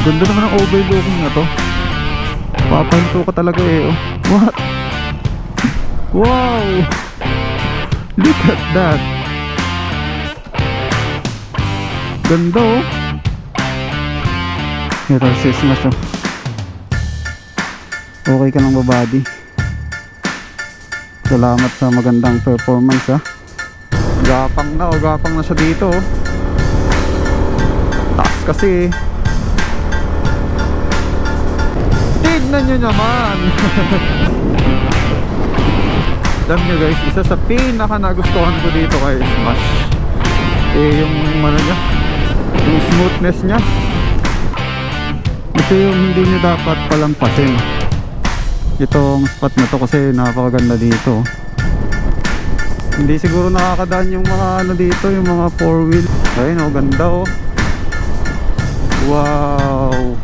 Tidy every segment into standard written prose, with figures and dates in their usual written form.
Ganda naman ang overlooking na to. Papahinto ka talaga eh. Oh. What? Wow! Look at that. Ganda oh. Ito sis na siya. Okay ka lang babadi. Salamat sa magandang performance ha. Gapang na o gapang na siya dito oh. Taas kasi. Tignan nyo naman. Alam nyo guys, isa sa pinaka nagustuhan ko dito kay Smash yung ano niya, yung smoothness niya. Ito yung hindi nyo dapat palampasin, itong spot na to, kasi napakaganda dito. Hindi siguro nakakadaan yung mga ano dito, yung mga 4-wheel. Ayun oh, ganda oh. Wow.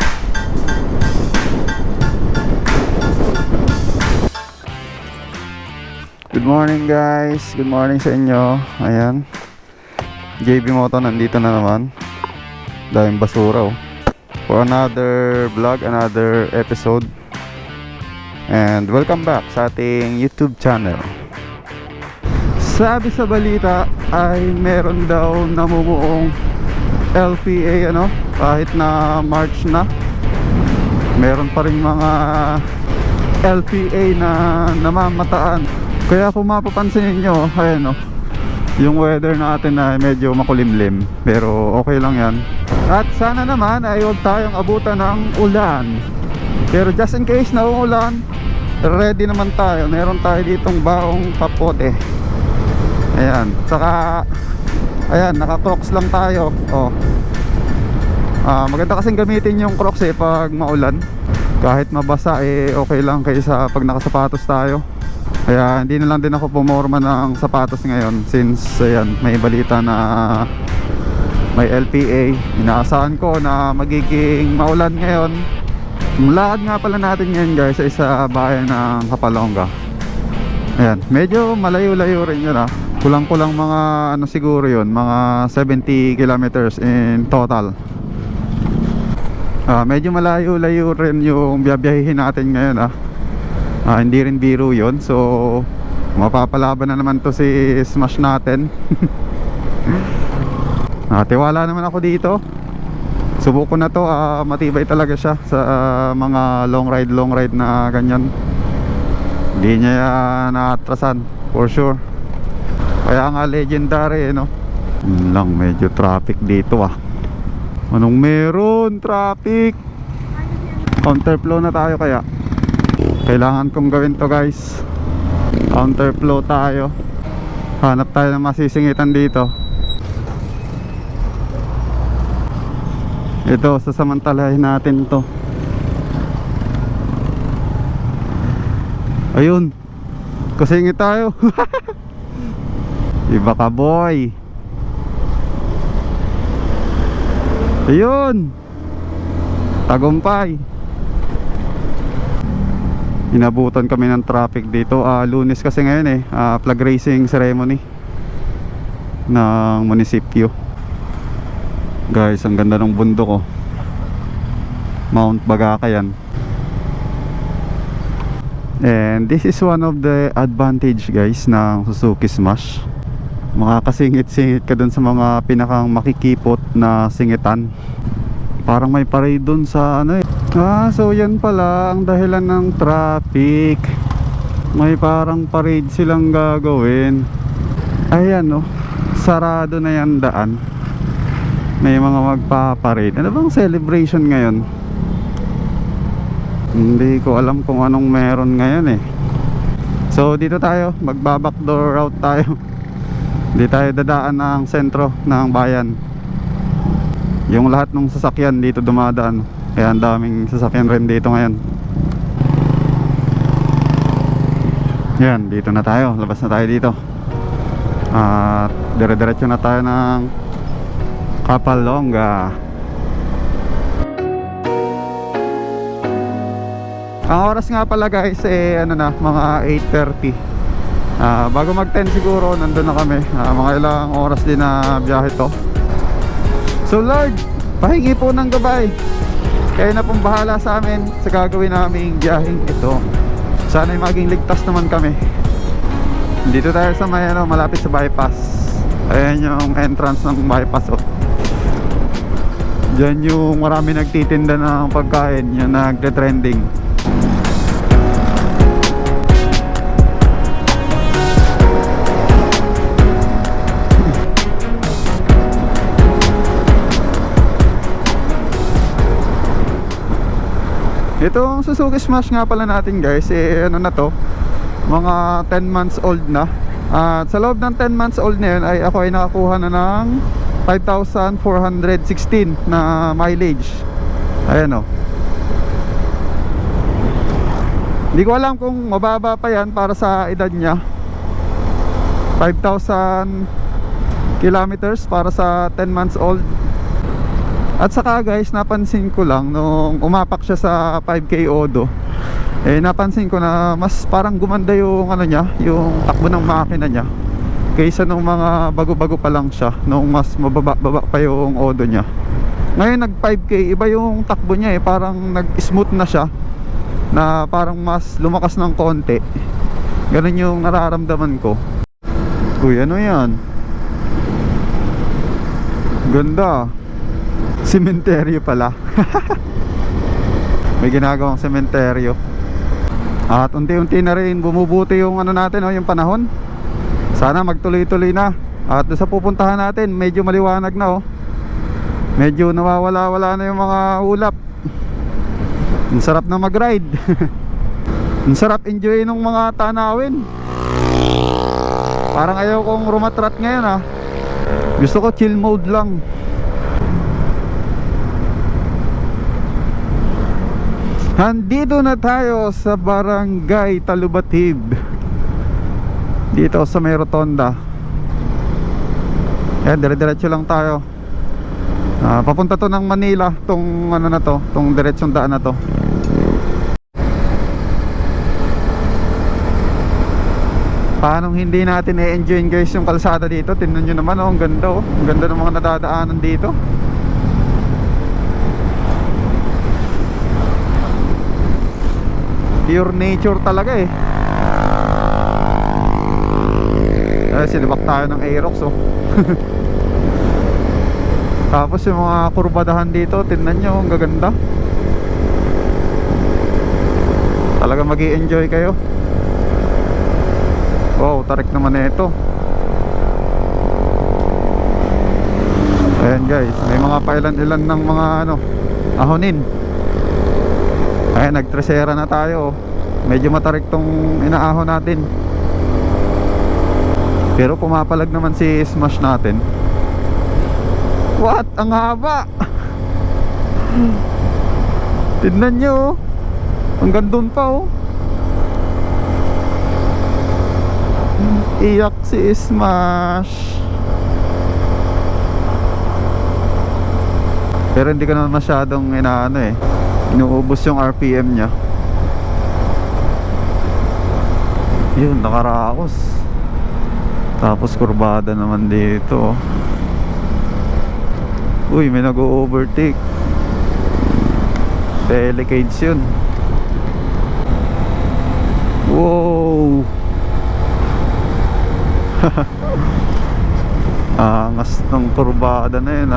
Good morning guys, good morning sa inyo. Ayan, JB Moto nandito na naman. Daming basura oh. For another vlog, another episode. And welcome back sa ating YouTube channel. Sabi sa balita ay meron daw namumuong LPA ano, kahit na March na. Meron pa rin mga LPA na namamataan. Kaya kung mapapansin niyo, ayan oh, yung weather natin na medyo makulimlim, pero okay lang yan. At sana naman ay huwag tayong abutan ng ulan. Pero just in case na uulan, ready naman tayo. Meron tayo ditong baong kapote. Ayan, saka ayan, naka Crocs lang tayo oh. Maganda kasing gamitin yung Crocs eh pag maulan. Kahit mabasa eh okay lang kaysa pag nakasapatos tayo. Kaya hindi na lang din ako pumorma ng sapatos ngayon, since ayan, may balita na may LPA. Inaasahan ko na magiging maulan ngayon. Lakad nga pala natin ngayon guys sa isa bayan ng Kapalonga. Ayan, medyo malayo-layo rin yun ah. Kulang-kulang mga ano siguro yun, mga 70 kilometers in total. Medyo malayo-layo rin yung biyabiyahin natin ngayon ah. Hindi rin biro yun. So mapapalaban na naman to si Smash natin. Tiwala naman ako dito. Subuko na to, matibay talaga siya sa mga long ride na ganyan. Hindi niya naatrasan for sure. Kaya nga legendary no. Lang medyo traffic dito ah. Anong meron? Traffic. Counterflow na tayo kaya. Kailangan kong gawin to guys. Counterflow tayo. Hanap tayo ng masisingitan dito. Ito, sasamantalahin natin to. Ayun, kasingit tayo. Iba ka boy. Ayun, tagumpay. Inabutan kami ng traffic dito. Lunes kasi ngayon eh, flag raising ceremony ng munisipyo. Guys, ang ganda ng bundok oh. Mount Bagaka yan. And this is one of the advantage guys ng Suzuki Smash. Makakasingit-singit ka dun sa mga pinakang makikipot na singitan. Parang may parade dun sa ano eh. So yan pala ang dahilan ng traffic. May parang parade silang gagawin. Ayan no, sarado na yan daan. May mga magpaparade. Ano bang celebration ngayon? Hindi ko alam kung anong meron ngayon eh. So dito tayo, magba-backdoor route tayo. Hindi tayo dadaan ng sentro ng bayan. Yung lahat ng sasakyan dito dumadaan. Kaya ang daming sasakyan rin dito ngayon. Yan, dito na tayo. Labas na tayo dito. At dire-diretso na tayo ng Kapalonga. Ang oras nga pala guys eh ano na, mga 8:30. Bago mag 10 siguro nandun na kami. Mga ilang oras din na biyahe to. So Lord, pahingi po ng gabay. Kayo na pong bahala sa amin sa gagawin naming biyaheng ito. Sana'y maging ligtas naman kami. Dito tayo sa may malapit sa bypass. Ayan yung entrance ng bypass, oh. Diyan yung marami nagtitinda ng pagkain, yung nagte-trending. Itong Suzuki Smash nga pala natin guys, ano na to, mga 10 months old na. At sa loob ng 10 months old na yun ay ako ay nakakuha na ng 5,416 na mileage. Ayan, oh. Hindi ko alam kung mababa pa yan para sa edad niya. 5,000 kilometers para sa 10 months old. At saka guys, napansin ko lang nung umapak siya sa 5K Odo, napansin ko na mas parang gumanda yung ano niya, yung takbo ng makina niya kaysa nung mga bago-bago pa lang siya, nung mas mababa pa yung Odo niya. Ngayon nag 5K, iba yung takbo niya, parang nag-smooth na siya, na parang mas lumakas ng konti. Ganun yung nararamdaman ko. Uy, ano yan? Ganda. Sementeryo pala. May ginagawang sementeryo. At unti-unti na rin bumubuti yung ano natin, yung panahon. Sana magtuloy-tuloy na. At sa pupuntahan natin, medyo maliwanag na, medyo nawawala-wala na yung mga ulap. Ang sarap na mag-ride. Ang sarap enjoy ng mga tanawin. Parang ayaw kong rumatrat ngayon, Gusto ko chill mode lang. Andito na tayo sa Barangay Talubatib, dito sa may rotonda. Ayan, dire-diretso lang tayo. Papunta to ng Manila, tong ano na to, tong diretsong daan na to. Paano hindi natin i-enjoy guys yung kalsada dito? Tingnan nyo naman, ang ganda, ang ganda ng mga nadadaanan dito. Pure nature talaga, sinibak tayo ng Aerox, Tapos yung mga kurbadahan dito, tingnan nyo, ang gaganda. Talaga mag-i-enjoy kayo. Wow, tarik naman na ito. Ayan guys, may mga pailan-ilan ng mga ahonin. Ayan, nagtresera na tayo. Medyo matarik tong inaahon natin. Pero pumapalag naman si Smash natin. What? Ang haba! Tignan nyo, hanggang dun pa, Iyak si Smash. Pero hindi ko naman masyadong inuubos yung RPM niya. Yun, nakaraos. Tapos kurbada naman dito. Uy, may nag-o-overtake. Delicades yun. Wow. Angas ng kurbada na yun,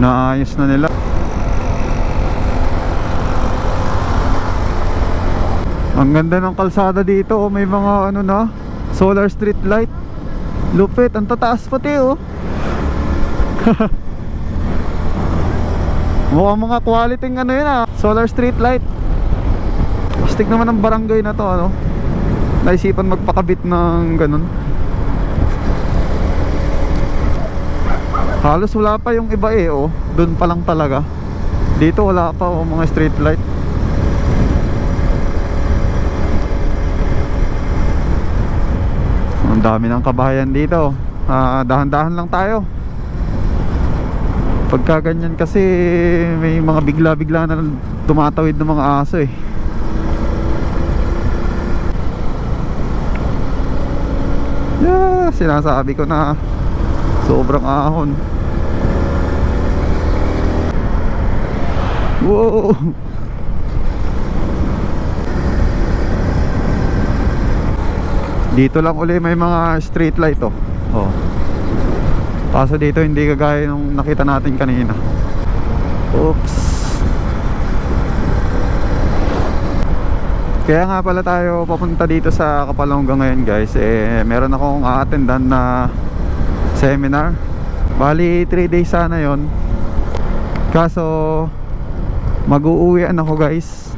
naayos na nila. Ang ganda ng kalsada dito, may mga solar street light. Lupit, ang tataas pati, mukhang mga quality solar street light. Astig naman ang barangay na to, naisipan magpakabit ng ganun. Halos wala pa yung iba, doon pa lang talaga. Dito wala pa, mga street light. Ang dami ng kabahayan dito. Dahan-dahan lang tayo. Pagka ganyan kasi may mga bigla-bigla na tumatawid ng mga aso, sinasabi ko na Sobrang ahon. Wow. Dito lang uli may mga street light oh. Oh. Kaso dito hindi kagaya nung nakita natin kanina. Oops. Kaya nga pala tayo papunta dito sa Kapalonga ngayon guys. Meron akong a-attendan na seminar. Bali 3 days sana yon. Kaso mag-uuwian ako guys.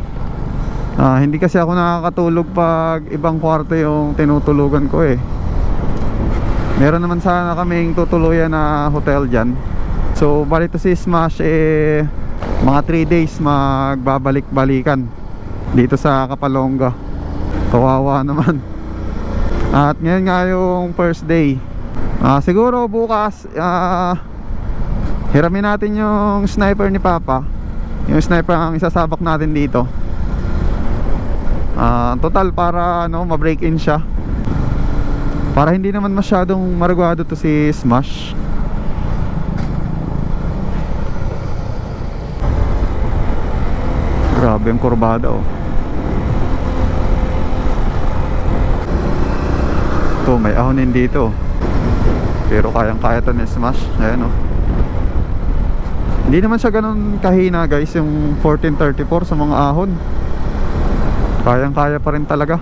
Hindi kasi ako nakakatulog pag ibang kwarto yung tinutulugan ko eh. Meron naman sana kaming tutuluyan na hotel dyan. So bali to si Smash mga 3 days magbabalik-balikan dito sa Kapalonga. Kawawa naman. At ngayon nga yung first day. Siguro bukas hiramin natin yung sniper ni Papa. Yung sniper ang isasabak natin dito. Total para ma-break in siya. Para hindi naman masyadong marugado to si Smash. Grabe ang kurbada oh. Ito may ahonin dito. Pero kayang-kaya to ni Smash. Ayan oh. Hindi naman siya ganun kahina guys yung 1434 sa mga ahon. Kayang-kaya pa rin talaga.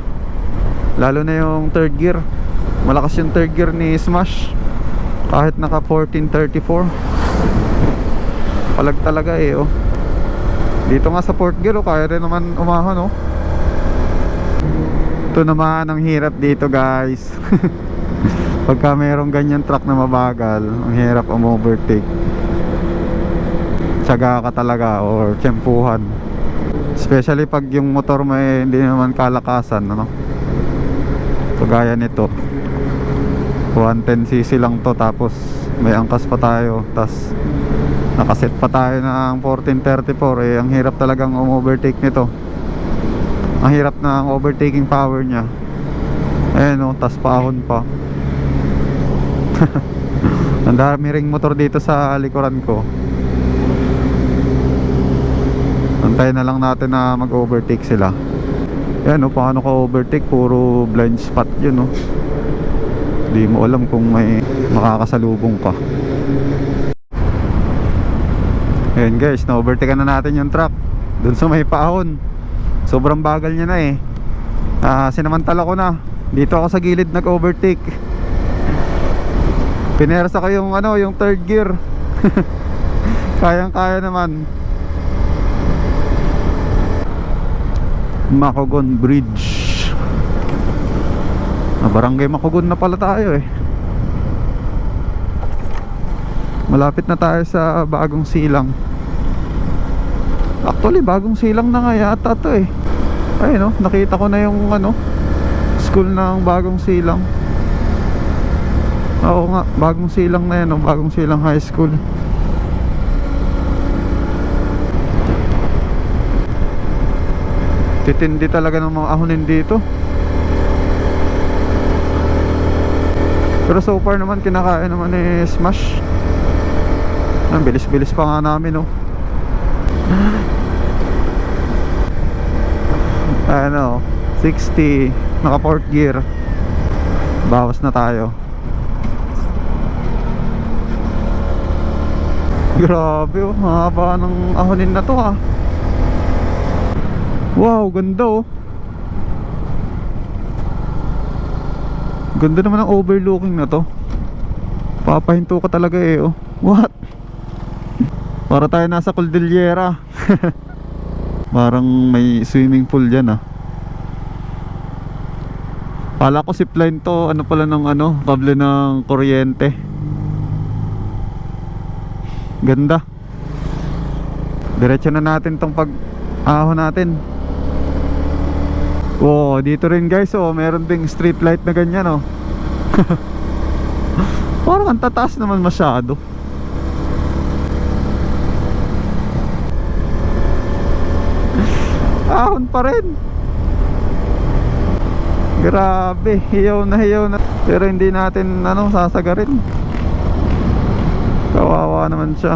Lalo na yung third gear. Malakas yung third gear ni Smash. Kahit naka 1434 palag talaga eh oh. Dito nga sa fourth gear oh, kaya rin naman umahon oh. Ito naman ang hirap dito guys. Pagka mayroong ganyan truck na mabagal, ang hirap overtake. Tsaga ka talaga or tiyempuhan. Especially pag yung motor mo hindi naman kalakasan Kagaya nito 110cc lang to, tapos may angkas pa tayo, tapos nakaset pa tayo ng 1434 ang hirap talagang overtake nito. Ang hirap ng overtaking power nya. Ayan tapos paahon pa. Ang dami ring motor dito sa likuran ko. Antayin na lang natin na mag-overtake sila. Ayan paano ka overtake, puro blind spot yun Di mo alam kung may makakasalubong ka. Ayan guys, na-overtake na natin yung truck dun sa may paahon. Sobrang bagal niya na sinamantala ko na. Dito ako sa gilid nag-overtake. Pinersa ko yung yung third gear. Kayang-kaya naman. Macogon Bridge. Barangay Macogon na pala tayo Malapit na tayo sa Bagong Silang. Actually Bagong Silang na nga yata to Ayun nakita ko na yung school ng Bagong Silang. Oo nga, Bagong Silang na yan Bagong Silang High School. Titindi talaga ng mga ahonin dito. Pero so far naman kinakaya naman ni Smash. Ang bilis-bilis pa nga namin 60 naka 4th gear. Bawas na tayo. Grabe haba ng ahonin na to Wow, ganda Ganda naman ang overlooking na to. Papahinto ka talaga What? Para tayo nasa Cordillera. Parang may swimming pool dyan Kala ko zipline to. Ano pala ng kable ng kuryente. Ganda. Diretso na natin tong pag-ahon natin. Wow, dito rin guys meron ding street light na ganyan Parang ang tataas naman masyado. Ahon pa rin. Grabe, hiyaw na. Pero hindi natin sasagarin. kawawa naman siya.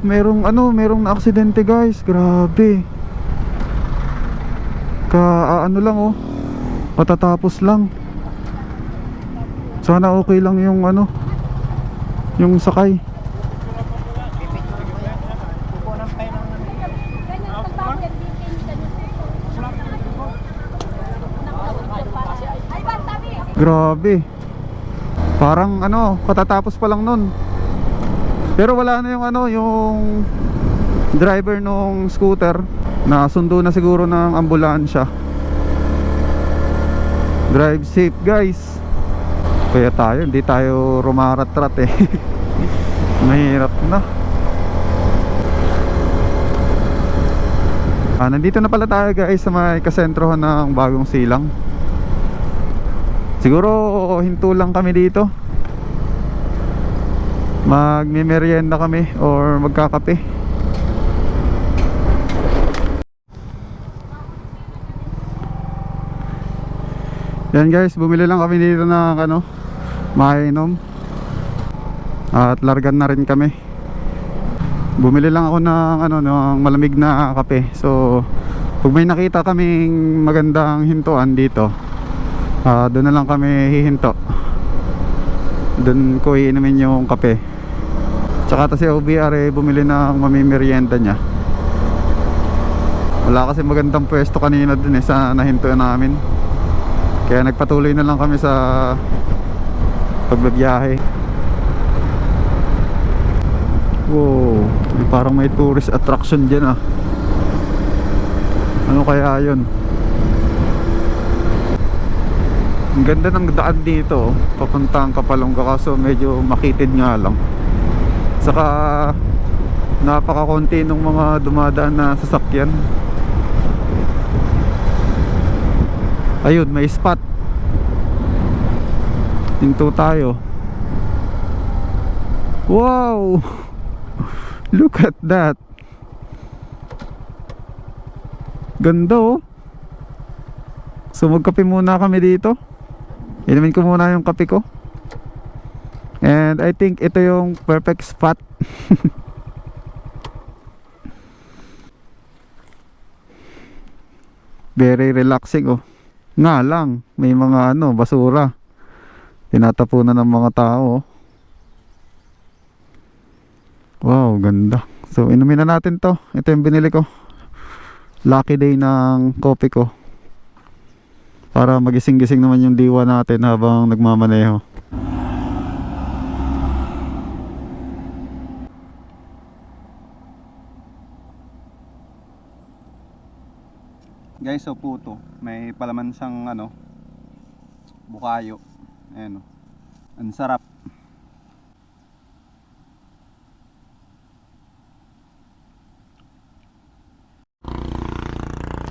Merong na-aksidente guys. Grabe. Ano lang oh. Matatapos lang. Sana okay lang yung yung sakay. Grabe. Parang katatapos pa lang nun. Pero wala na yung driver nung scooter. Nasundo na siguro ng ambulansya. Drive safe guys. Kaya hindi tayo rumarat-rat eh. Mahirap na. Nandito na pala tayo guys sa may kasentrohan ng Bagong Silang. Siguro hinto lang kami dito. Magme-merienda kami or magkakape. Yan guys, bumili lang kami dito ng mainom. At largan na rin kami. Bumili lang ako ng malamig na kape. So pag may nakita kaming magandang hintuan dito, doon na lang kami hihinto. Doon ko iinumin yung kape. Tsaka si OBR bumili ng mamimerienda niya. Wala kasi magandang pwesto kanina dun sa nahintuan namin. Kaya nagpatuloy na lang kami sa pagbabiyahe. Wow, parang may tourist attraction dyan Ano kaya yun? Ang ganda ng daan dito papuntang Kapalonga, kaso medyo makitid nga lang. Saka napakakonti ng mga dumadaan na sasakyan. Ayun, may spot. Hinto tayo. Wow! Look at that. Ganda oh. So magkape muna kami dito. Inumin ko muna yung kape ko. And I think ito yung perfect spot. Very relaxing oh. Nga lang, may mga basura. Tinatapunan ng mga tao. Wow, ganda. So inumin na natin to. Ito yung binili ko. Lucky day ng kopi ko. Para magising-gising naman yung diwa natin habang nagmamaneho. Guys, so puto. May palaman siyang bukayo. Ayan oh. Ang sarap.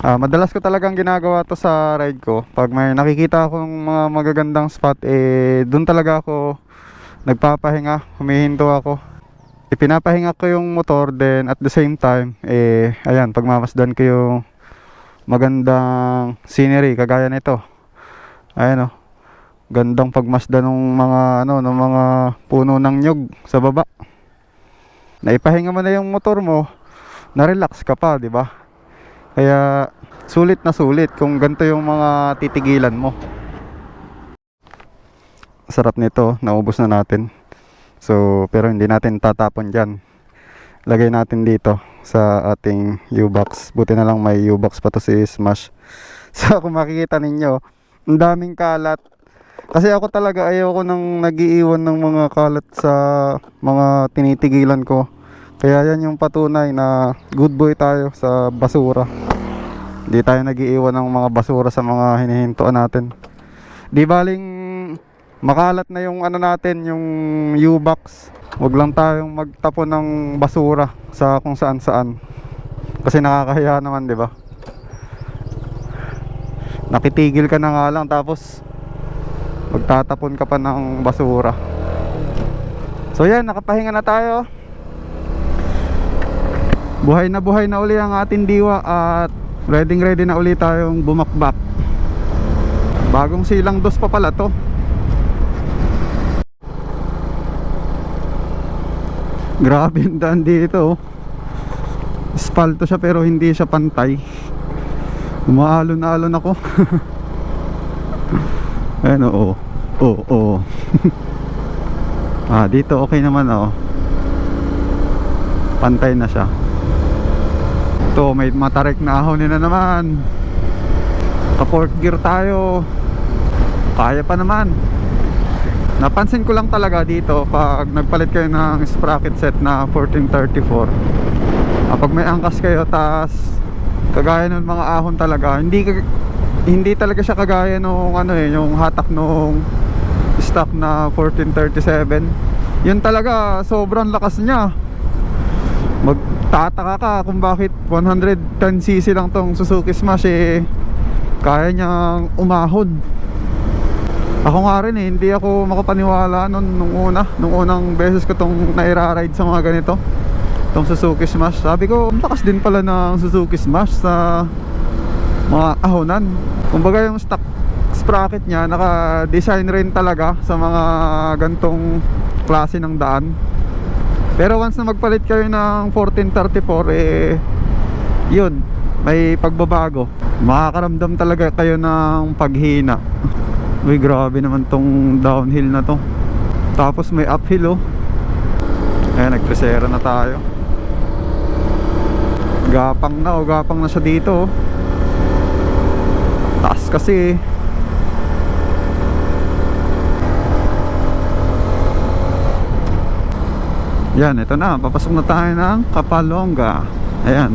Madalas ko talagang ginagawa to sa ride ko. Pag may nakikita akong mga magagandang spot, doon talaga ako nagpapahinga, humihinto ako. Ipinapahinga ko yung motor, then at the same time, ayan, pagmamasdan ko yung magandang scenery kagaya nito. Ayan oh. Gandang pagmasdan ng mga ng mga puno ng nyug sa baba. Naipahinga mo na yung motor mo, na-relax ka pa, di ba? Kaya sulit na sulit kung ganito yung mga titigilan mo. Sarap nito, naubos na natin. So, pero hindi natin tatapon dyan. Lagay natin dito sa ating U-box. Buti na lang may U-box pa to si Smash. So kung makikita ninyo, ang daming kalat. Kasi ako talaga ayoko nang nagiiwan ng mga kalat sa mga tinitigilan ko. Kaya yan yung patunay na good boy tayo sa basura. Hindi tayo nagiiwan ng mga basura sa mga hinihintuan natin. Di baling makalat na yung natin, yung U-box. Huwag lang tayong magtapon ng basura sa kung saan saan. Kasi nakakahiya naman, di ba? Nakitigil ka na nga lang tapos magtatapon ka pa ng basura. So yan, nakapahinga na tayo. Buhay na uli ang ating diwa at ready na uli tayong bumakbak. Bagong Silang 2 pa pala to. Grabe yung daan dito, oh. Espalto siya pero hindi siya pantay. Umaalon-alon ako. Ayan, oo. Oo. Dito okay naman, oh. Pantay na siya. Ito, may matarik na ahon na naman. Ka-fourth gear tayo. Kaya pa naman. Napansin ko lang talaga dito pag nagpalit kayo ng sprocket set na 1434, pag may angkas kayo tas kagaya ng mga ahon talaga, hindi talaga siya kagaya nung yung hatak nung stock na 1437. Yun talaga, sobrang lakas niya. Magtataka ka kung bakit 110cc lang tong Suzuki Smash kaya niyang umahod. Ako nga rin hindi ako makapaniwala nung unang beses ko tong naira-ride sa mga ganito, tong Suzuki Smash. Sabi ko, lakas din pala ng Suzuki Smash sa mga ahonan. Kumbaga yung stock sprocket niya naka-design rin talaga sa mga gantong klase ng daan. Pero once na magpalit kayo ng 1434, yun, may pagbabago. Makakaramdam talaga kayo ng paghina. Uy, grabe naman tong downhill na to. Tapos may uphill, oh. Ayan, nagpresera na tayo. Gapang na siya dito, oh. Taas kasi. Yan, ito na, papasok na tayo ng Kapalonga. Ayan,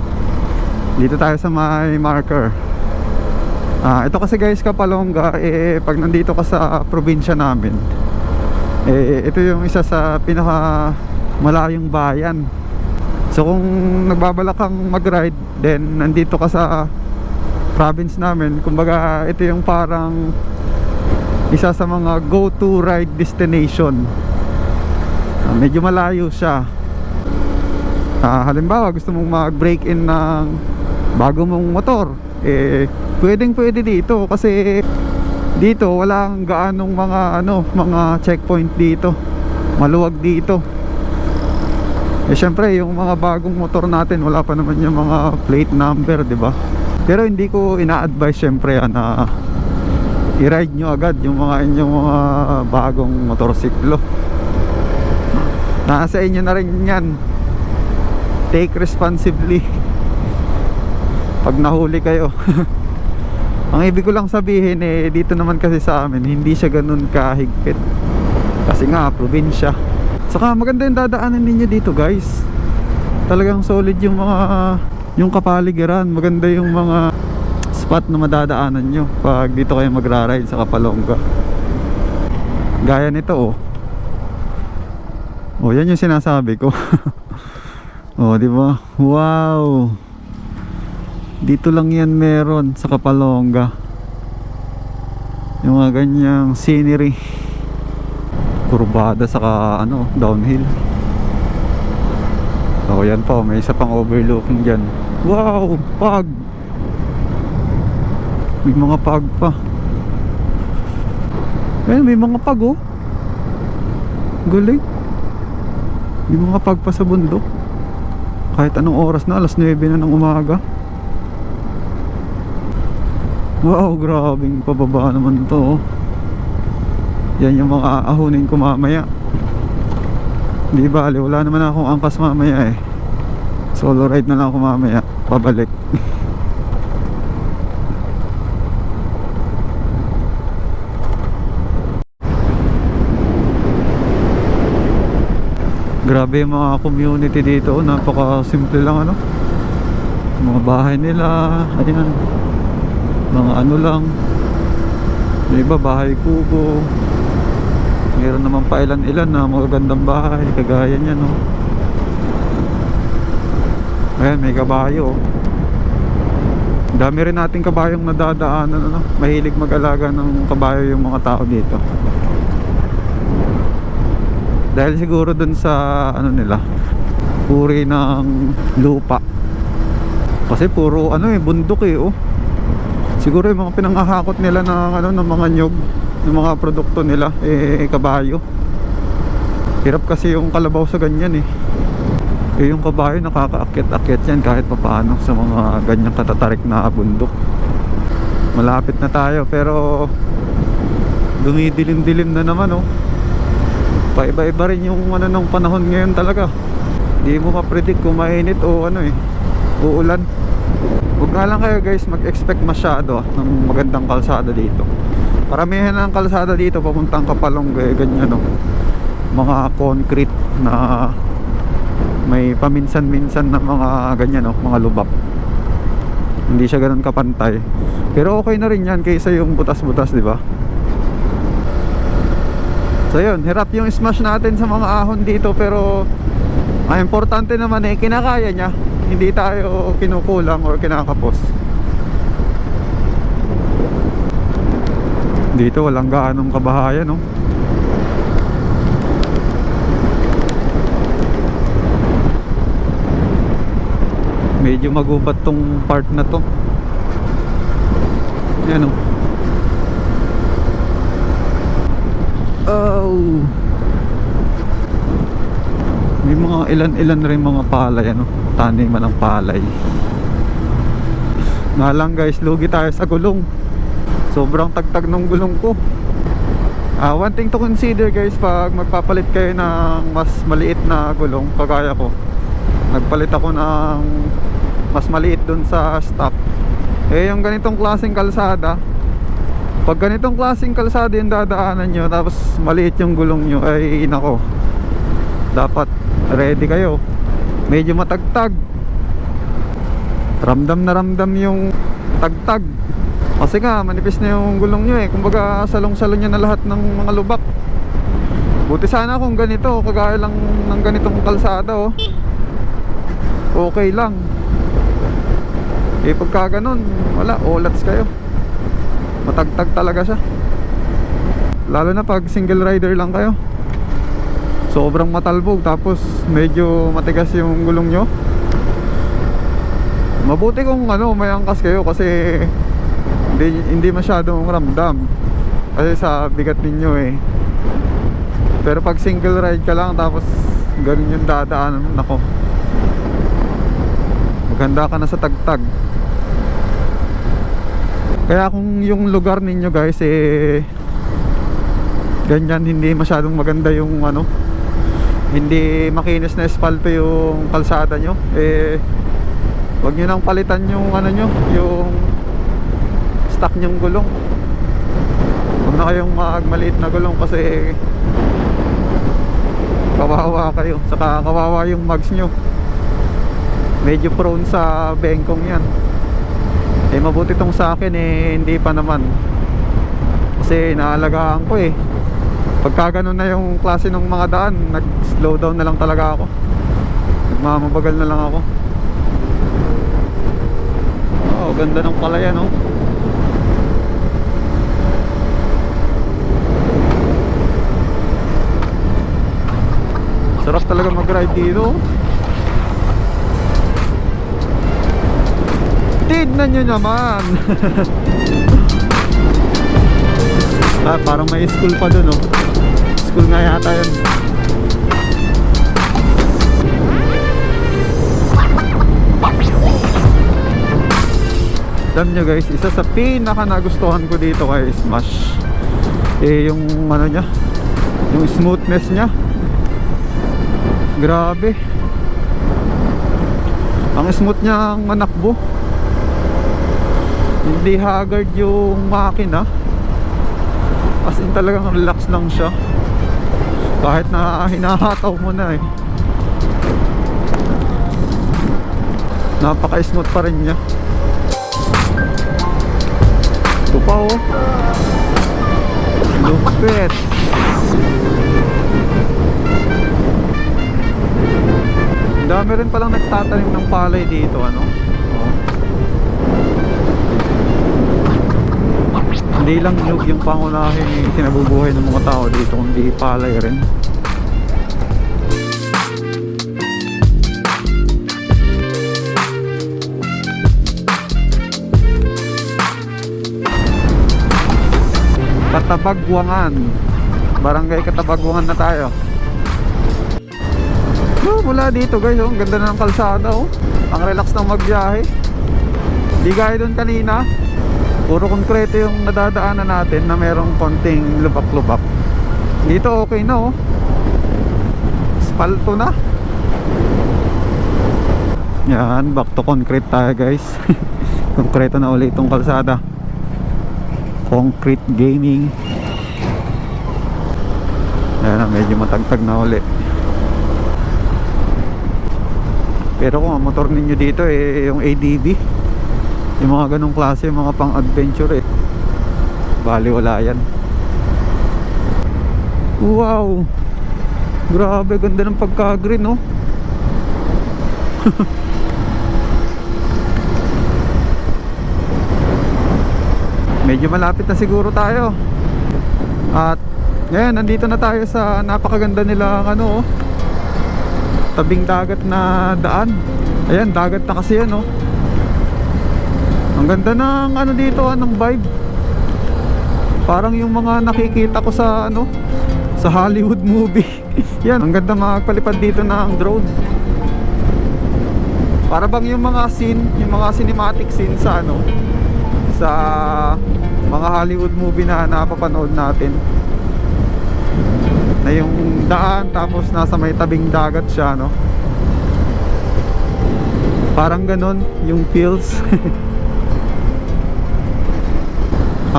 dito tayo sa may marker. Ito kasi guys, Kapalonga, pag nandito ka sa probinsya namin, ito yung isa sa pinaka malayong bayan. So kung nagbabalak kang mag-ride, then nandito ka sa province namin, kumbaga ito yung parang isa sa mga go-to ride destination. Medyo malayo siya. Halimbawa gusto mong mag-break in ng bago mong motor, pwede dito kasi dito walang gaanong mga checkpoint dito. Maluwag dito. Syempre yung mga bagong motor natin wala pa naman yung mga plate number, 'di ba? Pero hindi ko ina-advise syempre na i-ride nyo agad yung mga inyong mga bagong motorsiklo. Nasa inyo na rin yan. Take responsibly pag nahuli kayo. Ang ibig ko lang sabihin dito naman kasi sa amin hindi siya ganun kahigpit kasi nga probinsya. Saka maganda yung dadaanan ninyo dito guys. Talagang solid yung kapaligiran. Maganda yung mga spot na madadaanan nyo pag dito kayo magra-ride sa Kapalonga. Gaya nito, oh. Oh, yan yung sinasabi ko. Oh, di ba? Wow. Dito lang yan meron sa Kapalonga. Yung mga ganyang scenery. Kurbada saka downhill. Oh, yan po, may isa pang overlooking diyan. Wow, pag. May mga pag pa. May mga pag, oh. Galing. May mga pag pa sa bundok. Kahit anong oras na, alas 9 na ng umaga. Wow, grabing pababa naman to, oh. Yan yung mga aahunin ko mamaya. Di bali, wala naman akong angkas mamaya Solo ride na lang ako mamaya, pabalik. Grabe yung mga community dito, napaka simple lang mga bahay nila, ayan. Mga lang. May iba bahay kubo. Meron naman pa ilan-ilan na magagandang bahay kagaya niyan, no. Ayan, may kabayo. Dami rin nating kabayong nadadaanan, Mahilig mag-alaga ng kabayo yung mga tao dito. Dahil siguro dun sa nila, puri ng lupa. Kasi puro bundok, oh. Siguro yung mga pinanghahakot nila ng ng mga nyog, ng mga produkto nila kabayo. Hirap kasi yung kalabaw sa ganyan, Eh yung kabayo nakakaakyat-akyat yan kahit papaano sa mga ganyang katatarik na bundok. Malapit na tayo pero dumidilim-dilim na naman oh. Paiba-iba rin yung ano ng panahon ngayon talaga. Hindi mo ma-predict kung mainit o ano eh, uulan. Huwag nga lang kayo guys mag-expect masyado ng magandang kalsada dito. Paramihan ng kalsada dito papuntang Kapalonga ganyan oh. Mga concrete na may paminsan-minsan na mga ganyan oh, mga lubak. Hindi siya ganoon kapantay. Pero okay na rin yan kaysa yung butas-butas, di ba? So yun, hirap yung smash natin sa mga ahon dito pero ang importante naman eh kinakaya niya. Hindi tayo kinukulang or kinakapos. Dito walang gaanong kabahayan no. Medyo magubat tong part na to. Yan o. Oh. May mga ilan-ilan rin mga palay ano, taniman ng palay. Nga lang guys, lugi tayo sa gulong. Sobrang tagtag ng gulong ko. One thing to consider guys, pag magpapalit kayo ng mas maliit na gulong, kagaya ko, nagpalit ako ng mas maliit dun sa stock. Eh yung ganitong klaseng kalsada, pag ganitong klaseng kalsada yung dadaanan nyo tapos maliit yung gulong nyo, ay nako, dapat ready kayo. Medyo matagtag, ramdam na ramdam yung tagtag. Kasi nga manipis na yung gulong nyo eh. Kumbaga salong-salong nyo na lahat ng mga lubak. Buti sana kung ganito, kagaya lang ng ganitong kalsada oh, okay lang. Eh pagka ganun, wala, olats kayo. Matagtag talaga siya. Lalo na pag single rider lang kayo. Sobrang matalbog tapos medyo matigas yung gulong nyo. Mabuti kung ano, may angkas kayo kasi hindi masyadong ramdam. Kasi sa bigat ninyo eh. Pero pag single ride ka lang tapos ganun yung dadaanan mo, nako, maganda ka na sa tagtag. Kaya kung yung lugar ninyo guys eh ganyan, hindi masyadong maganda yung ano, hindi makinis na espalto yung kalsada nyo, eh wag nyo nang palitan yung ano nyo, yung stock nyong gulong. Huwag na kayong magmaliit na gulong kasi kawawa kayo, saka kawawa yung mags nyo. Medyo prone sa bengkong yan. Eh mabuti tong sa akin eh hindi pa naman, kasi naalagaan ko eh. Pagka ganun na yung klase ng mga daan, nag slow down na lang talaga ako, nagmamabagal na lang ako. Oh, ganda ng palayan oh. Sarap talaga mag-ride dito. Tignan nyo naman. Parang may school pa dun oh. School nga yata yun. Alam nyo guys, isa sa pinaka nagustuhan ko dito kay Smash eh yung ano nya, yung smoothness nya. Grabe, ang smooth niyang manakbo. Hindi haggard yung makina, as in talagang relax lang siya kahit na hinahataw mo na eh. Napaka smooth pa rin niya. Ito pa oh, lupit. Dami rin palang nagtatanim ng palay dito ano. Hindi lang nyug yung pangunahing kinabubuhay ng mga tao dito, kundi palay rin. Katabagwangan, barangay Katabagwangan na tayo. Mula dito guys, ang ganda na ng kalsada oh. Ang relax ng magbiyahe. Di gaya doon kanina, puro konkreto yung nadadaanan natin na merong konting lubak-lubak. Dito okay na oh. Asfalto na. Yan, back to concrete tayo guys. Konkreto na ulit itong kalsada. Concrete gaming. Yan, medyo matagtag na ulit. Pero kung ang motor ninyo dito yung ADV, yung mga ganong klase, yung mga pang adventure bali wala yan. Wow, grabe, ganda ng pagka-green no. Medyo malapit na siguro tayo. At ngayon nandito na tayo sa napakaganda nilang tabing dagat na daan. Ayan, dagat na kasi yan oh. Ang ganda ng dito ng vibe. Parang yung mga nakikita ko sa sa Hollywood movie. Yan, ang ganda magpalipad dito ng drone. Para bang yung mga scene, yung mga cinematic scene sa sa mga Hollywood movie na napapanood natin. Na yung daan tapos nasa may tabing dagat siya parang ganon yung feels.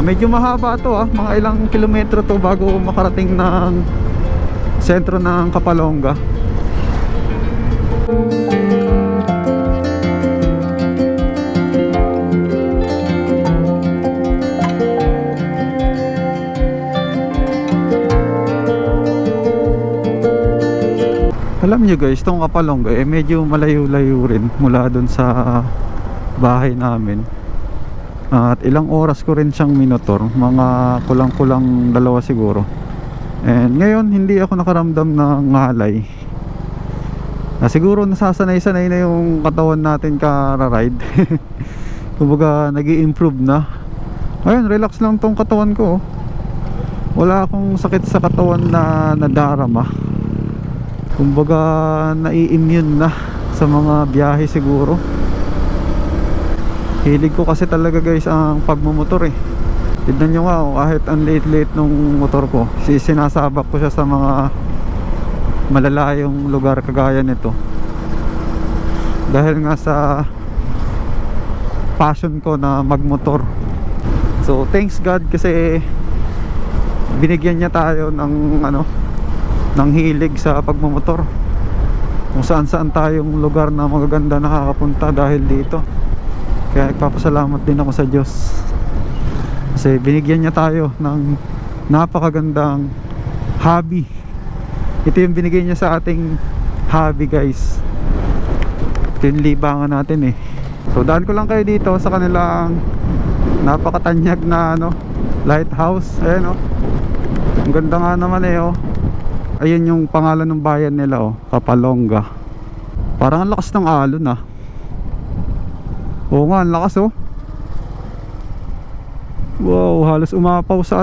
Medyo mahaba to mga ilang kilometro to bago makarating ng sentro ng Kapalonga. Alam nyo guys, itong Kapalonga medyo malayo-layo rin mula dun sa bahay namin. At ilang oras ko rin siyang minotor, mga kulang-kulang 2 siguro. And ngayon hindi ako nakaramdam ng ngalay. Siguro nasasanay-sanay na yung katawan natin ka-ride. Kumbaga nag-i-improve na. Ayun, relax lang tong katawan ko. Wala akong sakit sa katawan na nadarama. Kumbaga nai-immune na sa mga biyahe siguro. Hilig ko kasi talaga guys ang pagmumotor Tignan nyo nga kahit ang late nung motor ko, sinasabak ko siya sa mga malalayong lugar kagaya nito. Dahil nga sa passion ko na magmotor. So thanks God kasi binigyan niya tayo ng ng hilig sa pagmumotor. Kung saan tayong lugar na magaganda nakakapunta dahil dito. Kaya nagpapasalamat din ako sa Diyos kasi binigyan niya tayo ng napakagandang hobby. Ito yung binigay niya sa ating hobby guys. Ito yung libangan natin So daan ko lang kayo dito sa kanilang napakatanyag na lighthouse. Ayan ang ganda nga naman Ayun yung pangalan ng bayan nila Kapalonga. Parang ang lakas ng alon Oo nga, ang lakas Wow, halos umapaw sa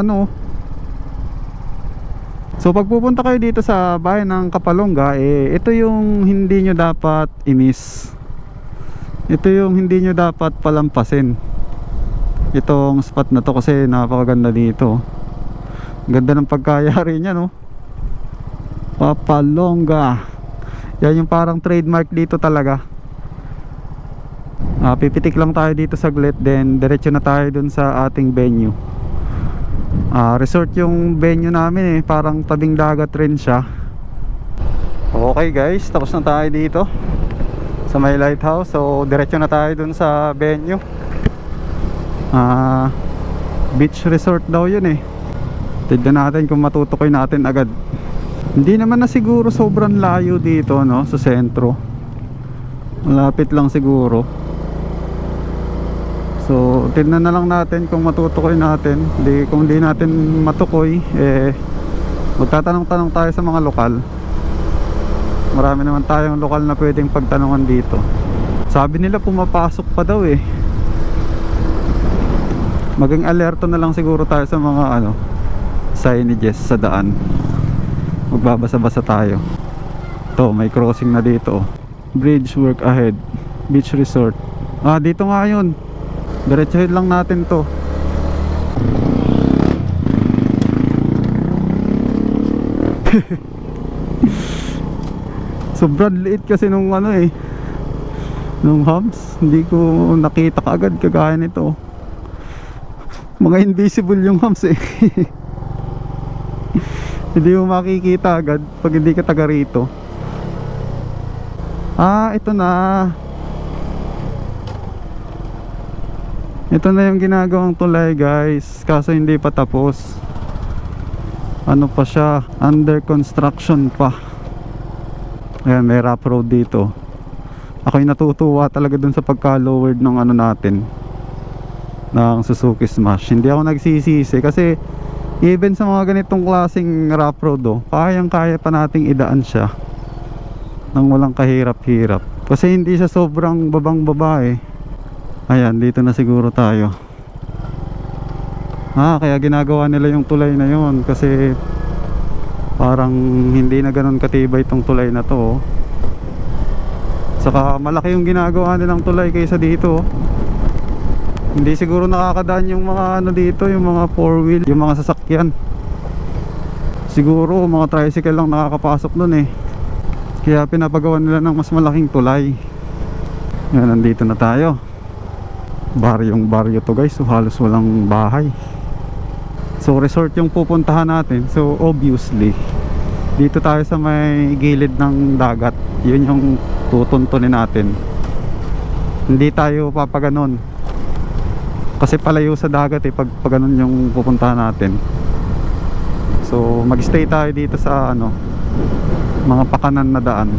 So pag pupunta kayo dito sa bayan ng Kapalonga ito yung hindi nyo dapat i-miss. Ito yung hindi nyo dapat palampasin. Itong spot na to kasi napakaganda dito. Ganda ng pagkayari niya Kapalonga. Yan yung parang trademark dito talaga. Pipitik lang tayo dito saglit, then diretso na tayo dun sa ating venue. Resort yung venue namin parang tabing dagat rin siya. Okay guys, tapos na tayo dito sa may lighthouse. So diretso na tayo dun sa venue. Beach resort daw yun Tignan natin kung matutukoy natin agad. Hindi naman na siguro sobrang layo dito sa sentro. Malapit lang siguro. So tignan na lang natin kung matutukoy natin. Kung di natin matukoy magtatanong-tanong tayo sa mga lokal. Marami naman tayong lokal na pwedeng pagtanungan dito. Sabi nila pumapasok pa daw Maging alerto na lang siguro tayo sa mga signages sa daan. Magbabasa-basa tayo. To, may crossing na dito. Bridge work ahead. Beach resort. Ah, dito nga yun. Diretsuhin lang natin to. Sobrang liit kasi nung ano eh, nung humps. Hindi ko nakita kaagad kagaya nito. Mga invisible yung humps eh. Hindi mo makikita agad pag hindi ka taga rito. Ah, ito na. Ito na yung ginagawang tulay guys. Kaso hindi pa tapos. Ano pa siya, under construction pa. Ayan, may rough road dito. Ako'y natutuwa talaga dun sa pagka-lowered ng ano natin, ng Suzuki Smash. Hindi ako nagsisisi kasi even sa mga ganitong klaseng rough road kayang kaya pa nating idaan siya nang walang kahirap-hirap. Kasi hindi siya sobrang babang-baba eh. Ayan, dito na siguro tayo. Kaya ginagawa nila yung tulay na yon kasi parang hindi na ganun katibay itong tulay na to. Saka malaki yung ginagawa nilang tulay kaysa dito. Hindi siguro nakakadaan yung mga ano dito, yung mga 4-wheel, yung mga sasakyan. Siguro mga tricycle lang nakakapasok dun eh. Kaya pinapagawa nila ng mas malaking tulay. Yan, nandito na tayo. Baryong baryo to guys, so halos walang bahay. So resort yung pupuntahan natin. So obviously dito tayo sa may gilid ng dagat. Yun yung tutuntunin natin. Hindi tayo papaganon kasi palayo sa dagat eh pag ganun yung pupuntahan natin. So mag-stay tayo dito sa ano, mga pakanan na daan.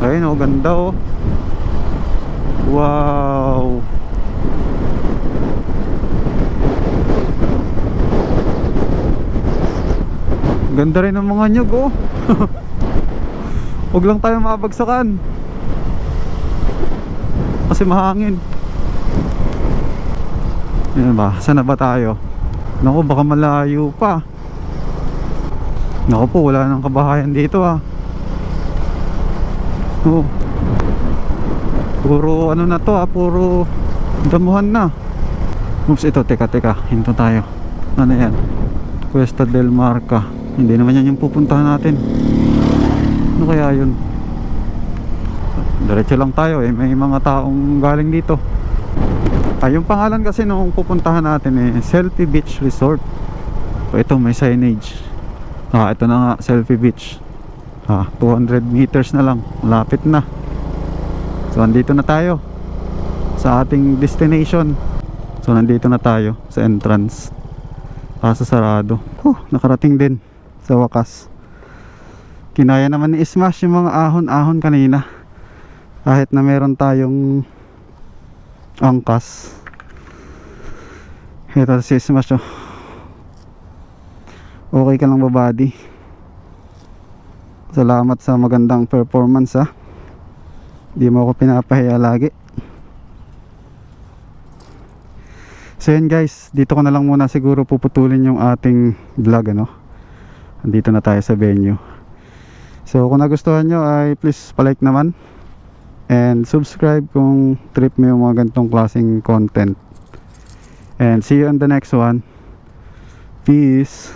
Ayun oh, ganda oh. Wow. Ganda rin ng mga nyug oh. Huwag lang tayo mabagsakan kasi mahangin. Yan ba? Saan na ba tayo? Naku, baka malayo pa. Naku po, wala nang kabahayan dito ah. Oh. Puro ano na to ah, puro damuhan na. Oops, ito, teka, hinto tayo. Ano yan? Cuesta del Marca. Hindi naman yan yung pupuntahan natin. Ano kaya yun? Diretso lang tayo eh, may mga taong galing dito. Yung pangalan kasi nung pupuntahan natin eh, Selfie Beach Resort. Ito may signage. Ito na nga, Selfie Beach. 200 meters na lang, malapit na. So nandito na tayo sa ating destination. So nandito na tayo sa entrance. Kaso sarado. Nakarating din sa wakas. Kinaya naman ni Smash yung mga ahon-ahon kanina. Kahit na meron tayong angkas. Ito si Smash oh. Okay ka lang ba buddy? Salamat sa magandang performance ha. Di mo ako pinapahiya lagi. So yun guys, dito ko na lang muna siguro puputulin yung ating vlog ano. Andito na tayo sa venue. So kung nagustuhan nyo ay please palike naman. And subscribe kung trip mo yung mga ganitong klaseng content. And see you on the next one. Peace.